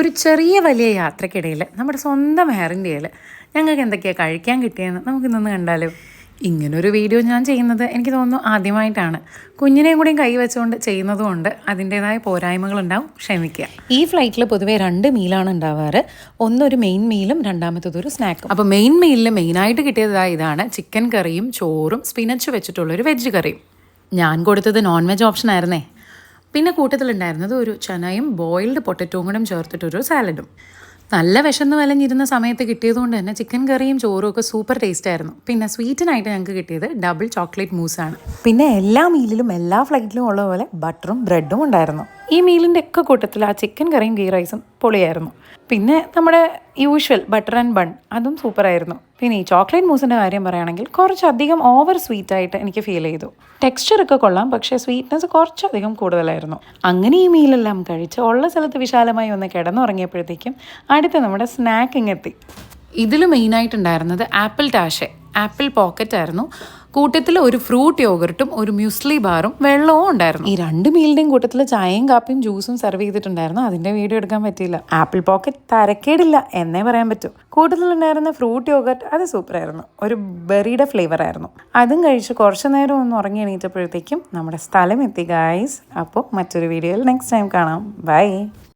ഒരു ചെറിയ വലിയ യാത്രക്കിടയിൽ നമ്മുടെ സ്വന്തം എയർ ഇന്ത്യയിൽ ഞങ്ങൾക്ക് എന്തൊക്കെയാണ് കഴിക്കാൻ കിട്ടിയെന്ന് നമുക്കിന്നൊന്ന് കണ്ടാലോ. ഇങ്ങനൊരു വീഡിയോ ഞാൻ ചെയ്യുന്നത് എനിക്ക് തോന്നുന്നു ആദ്യമായിട്ടാണ്. കുഞ്ഞിനെയും കൂടിയും കൈ വെച്ചുകൊണ്ട് ചെയ്യുന്നതുകൊണ്ട് അതിൻ്റേതായ പോരായ്മകളുണ്ടാവും, ക്ഷമിക്കുക. ഈ ഫ്ലൈറ്റിൽ പൊതുവെ 2 മീലാണ് ഉണ്ടാവാറ്. ഒന്നൊരു മെയിൻ മീലും രണ്ടാമത്തതൊരു സ്നാക്കും. അപ്പോൾ മെയിൻ മീലിൽ മെയിനായിട്ട് കിട്ടിയതായി ഇതാണ് ചിക്കൻ കറിയും ചോറും സ്പിനച്ച് വെച്ചിട്ടുള്ളൊരു വെജ് കറിയും. ഞാൻ കൊടുത്തത് നോൺ വെജ് ഓപ്ഷൻ ആയിരുന്നേ. പിന്നെ കൂട്ടത്തിലുണ്ടായിരുന്നത് ഒരു ചനയും ബോയിൽഡ് പൊട്ടറ്റോയും കൂടെ ചേർത്തിട്ടൊരു സാലഡും. നല്ല വിശന്ന് വലഞ്ഞിരുന്ന സമയത്ത് കിട്ടിയതുകൊണ്ട് തന്നെ ചിക്കൻ കറിയും ചോറും ഒക്കെ സൂപ്പർ ടേസ്റ്റ് ആയിരുന്നു. പിന്നെ സ്വീറ്റിനായിട്ട് ഞങ്ങൾക്ക് കിട്ടിയത് ഡബിൾ ചോക്ലേറ്റ് മൂസാണ്. പിന്നെ എല്ലാ മീലിലും എല്ലാ ഫ്ലൈറ്റിലും ഉള്ള പോലെ ബട്ടറും ബ്രെഡും ഉണ്ടായിരുന്നു. ഈ മീലിൻ്റെ ഒക്കെ കൂട്ടത്തിൽ ആ ചിക്കൻ കറിയും ഗീ റൈസും പൊളിയായിരുന്നു. പിന്നെ നമ്മുടെ യൂഷ്വൽ ബട്ടർ ആൻഡ് ബൺ അതും സൂപ്പറായിരുന്നു. പിന്നെ ഈ ചോക്ലേറ്റ് മൂസിൻ്റെ കാര്യം പറയുകയാണെങ്കിൽ കുറച്ചധികം ഓവർ സ്വീറ്റായിട്ട് എനിക്ക് ഫീൽ ചെയ്തു. ടെക്സ്ചറൊക്കെ കൊള്ളാം, പക്ഷേ സ്വീറ്റ്നെസ് കുറച്ചധികം കൂടുതലായിരുന്നു. അങ്ങനെ ഈ മീലെല്ലാം കഴിച്ച് ഉള്ള സ്ഥലത്ത് വിശാലമായി ഒന്ന് കിടന്നുറങ്ങിയപ്പോഴത്തേക്കും അടുത്ത നമ്മുടെ സ്നാക്കിങ് എത്തി. ഇതിൽ മെയിനായിട്ടുണ്ടായിരുന്നത് ആപ്പിൾ ടാഷെ, ആപ്പിൾ പോക്കറ്റ് ആയിരുന്നു. കൂട്ടത്തിൽ ഒരു ഫ്രൂട്ട് യോഗർട്ടും ഒരു മ്യൂസ്ലി ബാറും വെള്ളവും ഉണ്ടായിരുന്നു. ഈ 2 മീലിൻ്റെയും കൂട്ടത്തിൽ ചായയും കാപ്പിയും ജ്യൂസും സെർവ് ചെയ്തിട്ടുണ്ടായിരുന്നു. അതിൻ്റെ വീഡിയോ എടുക്കാൻ പറ്റിയില്ല. ആപ്പിൾ പോക്കറ്റ് തരക്കേടില്ല എന്നേ പറയാൻ പറ്റൂ. കൂട്ടത്തിലുണ്ടായിരുന്ന ഫ്രൂട്ട് യോഗർട്ട് അത് സൂപ്പറായിരുന്നു. ഒരു ബെറിയുടെ ഫ്ലേവർ ആയിരുന്നു. അതും കഴിച്ച് കുറച്ച് നേരം ഒന്ന് ഉറങ്ങി എണീറ്റപ്പോഴത്തേക്കും നമ്മുടെ സ്ഥലം എത്തി ഗായ്സ്. അപ്പോൾ മറ്റൊരു വീഡിയോയിൽ നെക്സ്റ്റ് ടൈം കാണാം. ബൈ.